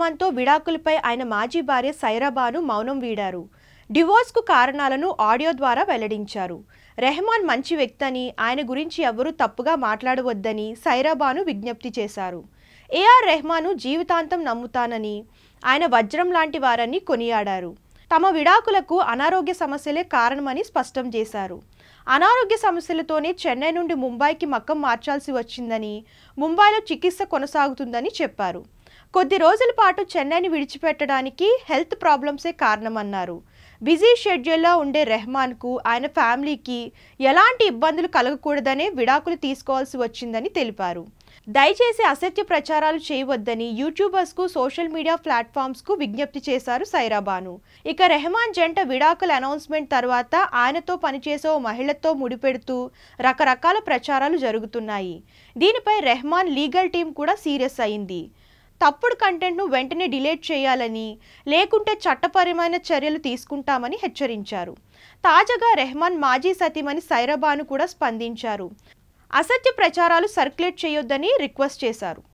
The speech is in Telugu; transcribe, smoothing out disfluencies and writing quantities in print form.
రెహమాన్తో విడాకులపై ఆయన మాజీ భార్య సైరా బాను మౌనం వీడారు. డివోర్స్కు కారణాలను ఆడియో ద్వారా వెల్లడించారు. రెహమాన్ మంచి వ్యక్తని, ఆయన గురించి ఎవరూ తప్పుగా మాట్లాడవద్దని సైరా బాను విజ్ఞప్తి చేశారు. ఏఆర్ రెహమాను జీవితాంతం నమ్ముతానని, ఆయన వజ్రం లాంటి వారని కొనియాడారు. తమ విడాకులకు అనారోగ్య సమస్యలే కారణమని స్పష్టం చేశారు. అనారోగ్య సమస్యలతోనే చెన్నై నుండి ముంబైకి మకం మార్చాల్సి వచ్చిందని, ముంబైలో చికిత్స కొనసాగుతుందని చెప్పారు. కొద్ది రోజుల పాటు చెన్నైని విడిచిపెట్టడానికి హెల్త్ ప్రాబ్లమ్సే కారణమన్నారు. బిజీ షెడ్యూల్లో ఉండే రెహమాన్కు, ఆయన ఫ్యామిలీకి ఎలాంటి ఇబ్బందులు కలగకూడదనే విడాకులు తీసుకోవాల్సి వచ్చిందని తెలిపారు. దయచేసి అసత్య ప్రచారాలు చేయవద్దని యూట్యూబర్స్కు, సోషల్ మీడియా ప్లాట్ఫామ్స్కు విజ్ఞప్తి చేశారు సైరా బాను. ఇక రెహమాన్ జంట విడాకుల అనౌన్స్మెంట్ తర్వాత ఆయనతో పనిచేసే ఓ మహిళతో ముడిపెడుతూ రకరకాల ప్రచారాలు జరుగుతున్నాయి. దీనిపై రెహమాన్ లీగల్ టీం కూడా సీరియస్ అయింది. తప్పుడు కంటెంట్ను వెంటనే డిలీట్ చేయాలని, లేకుంటే చట్టపరమైన చర్యలు తీసుకుంటామని హెచ్చరించారు. తాజాగా రెహమాన్ మాజీ సతీమణి సైరా బాను కూడా స్పందించారు. అసత్య ప్రచారాలు సర్క్యులేట్ చేయొద్దని రిక్వెస్ట్ చేశారు.